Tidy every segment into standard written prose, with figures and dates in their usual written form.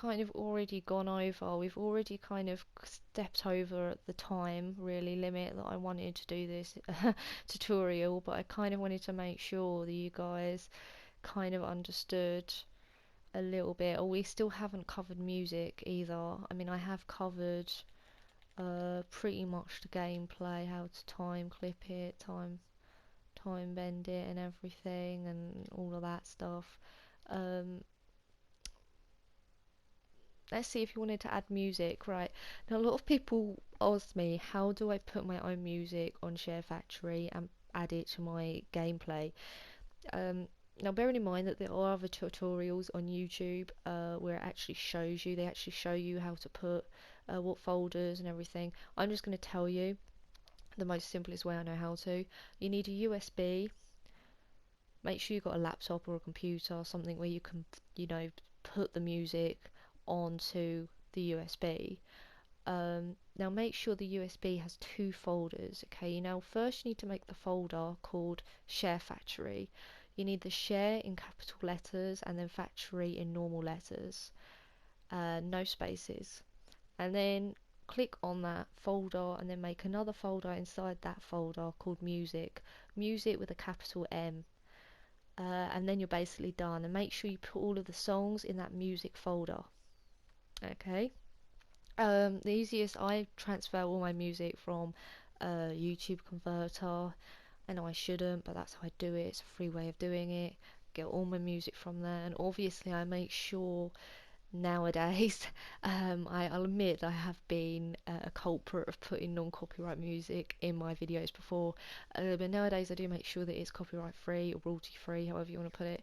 kind of already gone over. We've already kind of stepped over the time really limit that I wanted to do this tutorial, but I kind of wanted to make sure that you guys kind of understood a little bit. Or we still haven't covered music either. I mean, I have covered pretty much the gameplay, how to time clip it, time bend it and everything and all of that stuff. Um, let's see if you wanted to add music. Right, now a lot of people ask me, how do I put my own music on Share Factory and add it to my gameplay? um, Now bearing in mind that there are other tutorials on YouTube where it actually shows you, they actually show you how to put what folders and everything. I'm just going to tell you the most simplest way I know how to. You need a USB. Make sure you've got a laptop or a computer, something where you can, put the music onto the USB. Now make sure the USB has two folders. Okay, now first you need to make the folder called Share Factory. You need the share in capital letters and then factory in normal letters, no spaces. And then click on that folder and then make another folder inside that folder called music. Music with a capital M. And then you're basically done. And make sure you put all of the songs in that music folder. Okay. The easiest, I transfer all my music from YouTube Converter. I know I shouldn't, but that's how I do it. It's a free way of doing it. Get all my music from there, and obviously I make sure nowadays, I'll admit I have been a culprit of putting non-copyright music in my videos before, but nowadays I do make sure that it's copyright free or royalty free, however you want to put it.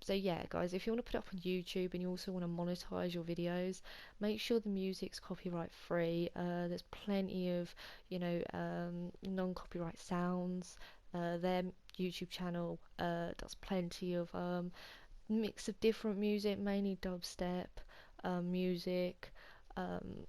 So yeah, guys, if you want to put it up on YouTube and you also want to monetize your videos, make sure the music's copyright free. There's plenty of, non-copyright sounds. Their YouTube channel does plenty of mix of different music, mainly dubstep music. Um,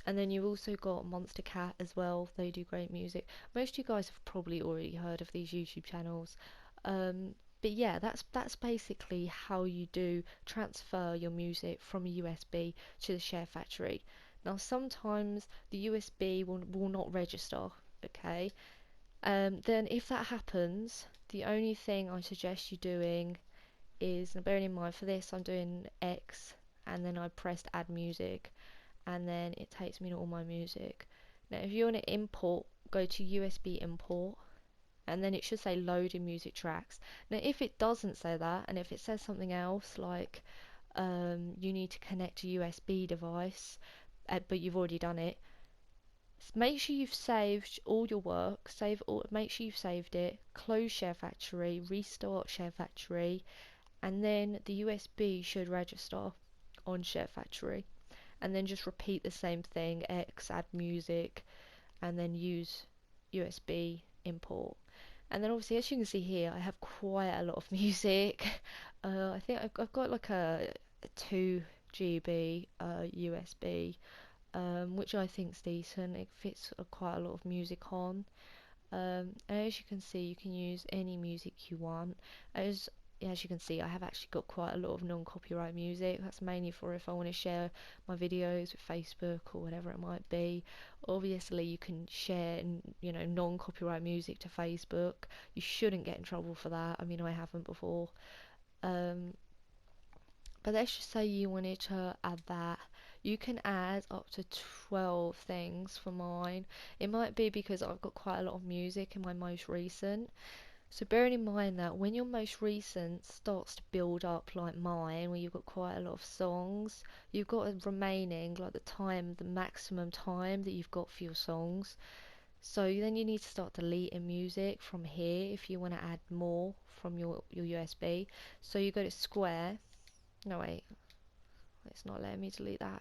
and then you've also got Monster Cat as well. They do great music. Most of you guys have probably already heard of these YouTube channels. But yeah, that's basically how you do transfer your music from a USB to the Share Factory. Now sometimes the USB will not register, okay? Then if that happens, the only thing I suggest you doing is, now bearing in mind for this I'm doing X and then I pressed add music and then it takes me to all my music. Now if you want to import, go to USB import and then it should say loading music tracks. Now if it doesn't say that and if it says something else like you need to connect a USB device but you've already done it, make sure you've saved all your work, make sure you've saved it, close Share Factory, restart Share Factory, and then the USB should register on Share Factory. And then just repeat the same thing, X, add music, and then use USB import. And then obviously, as you can see here, I have quite a lot of music. I think I've got like a 2 GB USB, which I think is decent. It fits quite a lot of music on. And as you can see, you can use any music you want. As you can see, I have actually got quite a lot of non-copyright music. That's mainly for if I want to share my videos with Facebook or whatever it might be. Obviously, you can share, non-copyright music to Facebook. You shouldn't get in trouble for that. I mean, I haven't before. Um, but let's just say you wanted to add that. You can add up to 12 things for mine. It might be because I've got quite a lot of music in my most recent. So bearing in mind that when your most recent starts to build up like mine, where you've got quite a lot of songs, you've got a remaining, like the maximum time that you've got for your songs. So then you need to start deleting music from here if you want to add more from your USB. So you go to Square. No wait, it's not letting me delete that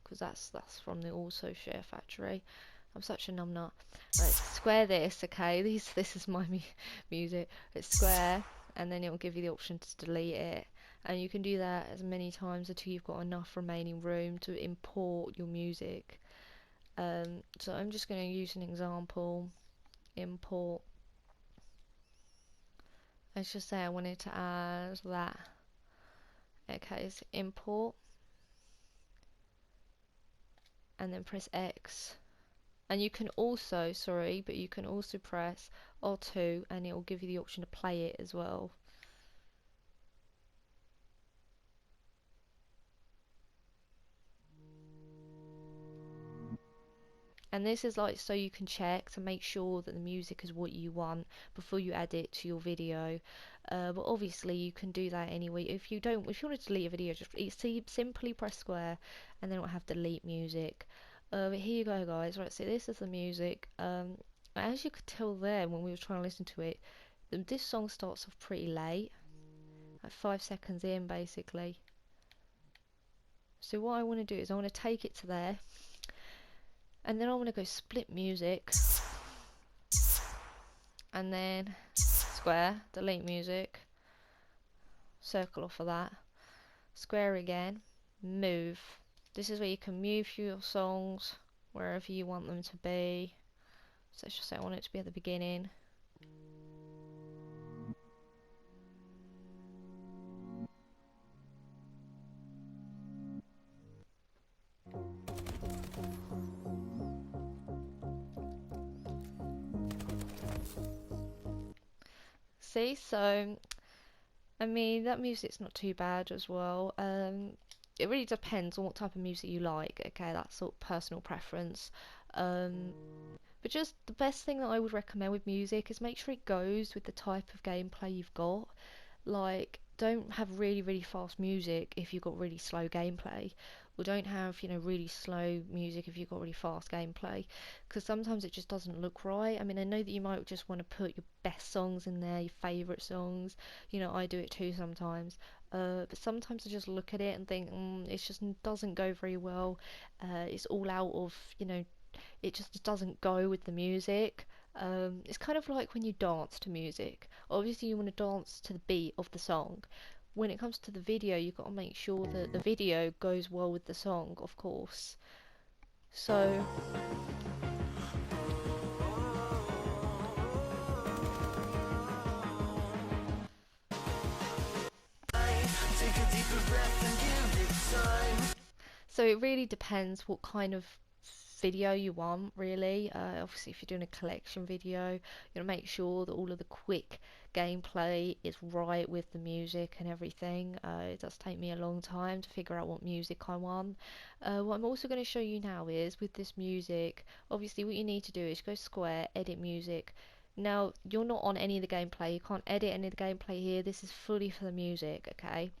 because that's from the also Share Factory. I'm such a numbnut. Right, square this, okay? This is my music. It's square, and then it will give you the option to delete it. And you can do that as many times until you've got enough remaining room to import your music. So I'm just going to use an example. Import. Let's just say I wanted to add that. Okay, so import. and then press X. And you can also, sorry, but you can also press R2 and it will give you the option to play it as well. And this is like so you can check to make sure that the music is what you want before you add it to your video. But obviously you can do that anyway. If you want to delete a video, just simply press square, and then it'll have delete music. But here you go, guys. Right, so this is the music. As you could tell there when we were trying to listen to it, this song starts off pretty late, like 5 seconds in, basically. So what I want to do is I want to take it to there, and then I want to go split music, and then square, delete music, circle off of that, square again, move. This is where you can move your songs wherever you want them to be. So let's just say I want it to be at the beginning. See, so I mean that music's not too bad as well. It really depends on what type of music you like. Okay, that's sort of personal preference. Um, but just the best thing that I would recommend with music is make sure it goes with the type of gameplay you've got. Like, don't have really, really fast music if you've got really slow gameplay. Or don't have, really slow music if you've got really fast gameplay. Because sometimes it just doesn't look right. I mean, I know that you might just want to put your best songs in there, your favourite songs. I do it too sometimes. But sometimes I just look at it and think, it just doesn't go very well. It's all out of, it just doesn't go with the music. It's kind of like when you dance to music. Obviously, you want to dance to the beat of the song. When it comes to the video, you've got to make sure that the video goes well with the song, of course. So, so it really depends what kind of video you want, really. Obviously, if you're doing a collection video, you want to make sure that all of the quick gameplay is right with the music and everything. It does take me a long time to figure out what music I want. What I'm also going to show you now is with this music, obviously what you need to do is go square, edit music. Now, you're not on any of the gameplay, you can't edit any of the gameplay here, this is fully for the music, okay?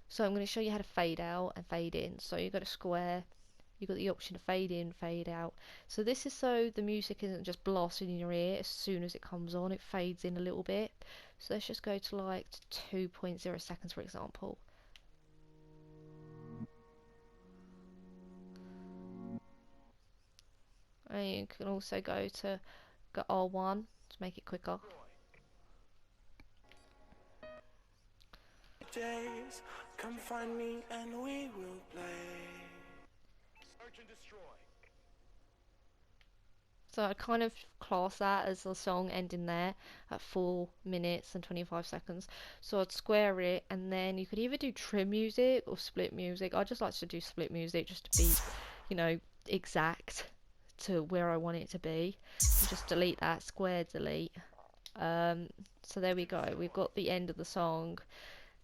So I'm going to show you how to fade out and fade in. So you go to square, you've got the option to fade in, fade out. So this is so the music isn't just blasting in your ear as soon as it comes on, it fades in a little bit. So let's just go to like 2.0 seconds, for example. And you can also go to R1 to make it quicker. Days, come find me and we will play. Search and destroy. So I'd kind of class that as the song ending there at 4 minutes and 25 seconds. So I'd square it, and then you could either do trim music or split music. I just like to do split music just to be, exact to where I want it to be. And just delete that, square delete. So there we go, we've got the end of the song.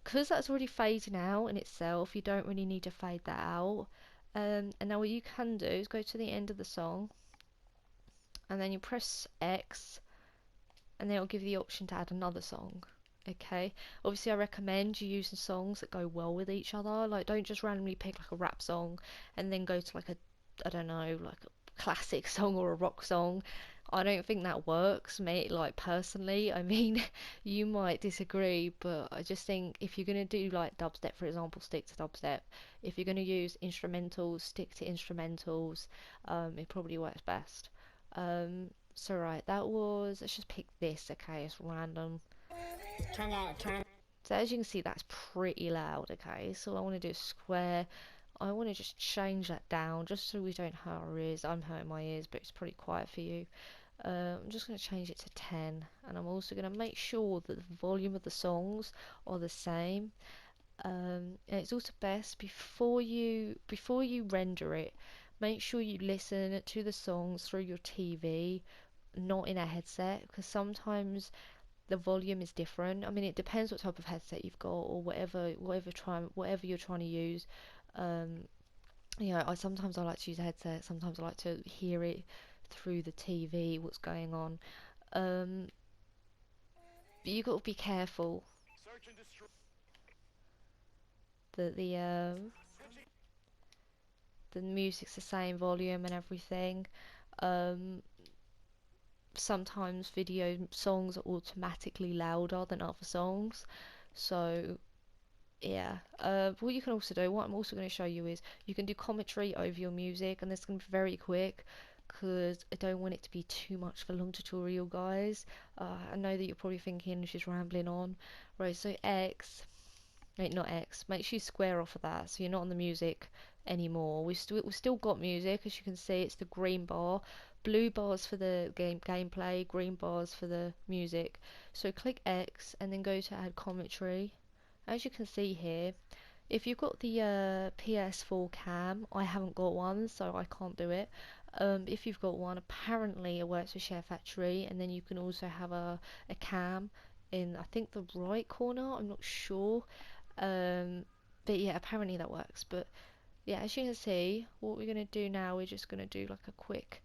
Because that's already fading out in itself, you don't really need to fade that out. And now what you can do is go to the end of the song, and then you press X, and then it'll give you the option to add another song. Okay, obviously I recommend you using songs that go well with each other. Like, don't just randomly pick like a rap song and then go to like a, I don't know, like a classic song or a rock song. I don't think that works, mate. Like, personally, I mean, you might disagree, but I just think if you're gonna do like dubstep, for example, stick to dubstep. If you're gonna use instrumentals, stick to instrumentals. It probably works best. So right, let's just pick this, okay, it's random. So as you can see, that's pretty loud, okay, so I want to do a square. I want to just change that down, just so we don't hurt our ears. I'm hurting my ears, but it's pretty quiet for you. I'm just going to change it to 10, and I'm also going to make sure that the volume of the songs are the same. And it's also best before you render it, make sure you listen to the songs through your TV, not in a headset, because sometimes the volume is different. I mean, it depends what type of headset you've got or whatever you're trying to use. Um, I sometimes I like to use a headset. Sometimes I like to hear it through the TV. What's going on? Um, but you got to be careful Search and destroy. that the music's the same volume and everything. Um, Sometimes video songs are automatically louder than other songs, so yeah. What you can also do, what I'm also going to show you is you can do commentary over your music, and this is going to be very quick because I don't want it to be too much of a long tutorial, guys. I know that you're probably thinking she's rambling on. Right, so X, wait, not X, make sure you square off of that so you're not on the music anymore. We've still got music, as you can see, it's the green bar. Blue bars for the gameplay, green bars for the music. So click X and then go to add commentary. As you can see here, if you've got the PS4 cam, I haven't got one, so I can't do it. If you've got one, apparently it works with Share Factory, and then you can also have a cam in, I think, the right corner. I'm not sure. Um, but yeah, apparently that works. But yeah, as you can see, what we're gonna do now, we're just gonna do like a quick,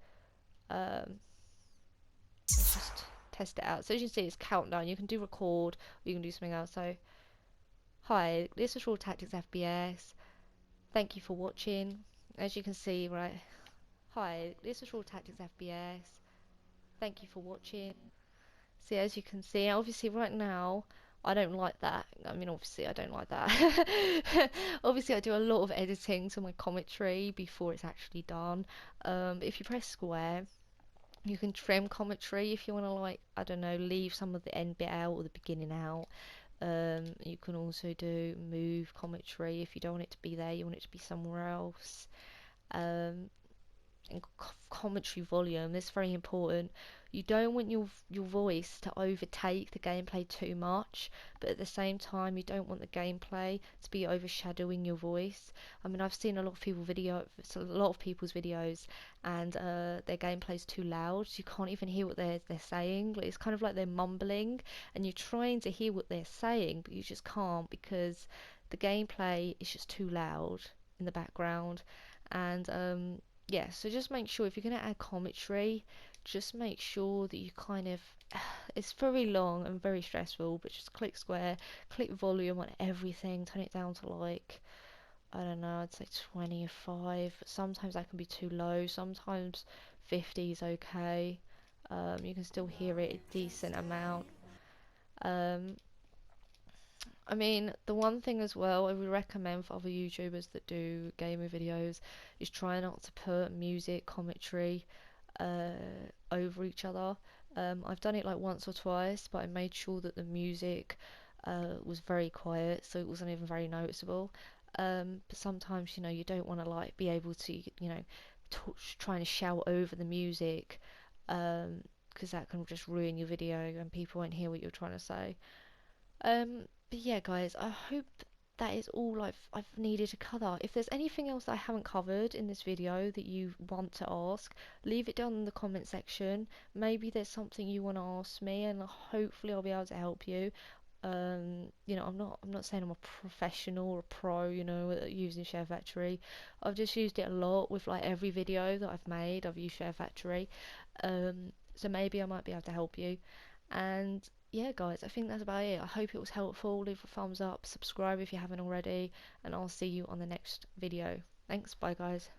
let's just test it out. So as you can see, it's countdown. You can do record, or you can do something else. So, hi, this is RoyalTacticsFPS. Thank you for watching. As you can see, right. Hi, this is RoyalTacticsFPS. Thank you for watching. See, as you can see, obviously right now, I don't like that. I mean, obviously I don't like that. Obviously I do a lot of editing to my commentary before it's actually done. If you press square, you can trim commentary if you want to, like, I don't know, leave some of the end bit out or the beginning out. You can also do move commentary if you don't want it to be there, you want it to be somewhere else. Um, and commentary volume. That's very important. You don't want your voice to overtake the gameplay too much, but at the same time, you don't want the gameplay to be overshadowing your voice. I mean, I've seen a lot of a lot of people's videos, and their gameplay's too loud, so you can't even hear what they're saying. Like, it's kind of like they're mumbling, and you're trying to hear what they're saying, but you just can't because the gameplay is just too loud in the background. And yeah, so just make sure if you're going to add commentary, just make sure that you kind of, it's very long and very stressful, but just click square, click volume on everything, turn it down to, like, I don't know, I'd say 25. Sometimes that can be too low, sometimes 50 is okay. You can still hear it a decent amount. Um, I mean, the one thing as well I would recommend for other YouTubers that do gaming videos is try not to put music commentary uh, over each other. I've done it like once or twice, but I made sure that the music was very quiet, so it wasn't even very noticeable. But sometimes, you don't want to, like, be able to, trying to shout over the music, because that can just ruin your video and people won't hear what you're trying to say. But yeah, guys, I hope that is all I've needed to cover. If there's anything else that I haven't covered in this video that you want to ask, leave it down in the comment section. Maybe there's something you want to ask me, and hopefully I'll be able to help you. I'm not saying I'm a professional or a pro, at using Share Factory. I've just used it a lot with, like, every video that I've made. I've used Share Factory. So maybe I might be able to help you. And yeah, guys, I think that's about it. I hope it was helpful. Leave a thumbs up, subscribe if you haven't already, and I'll see you on the next video. Thanks, bye, guys.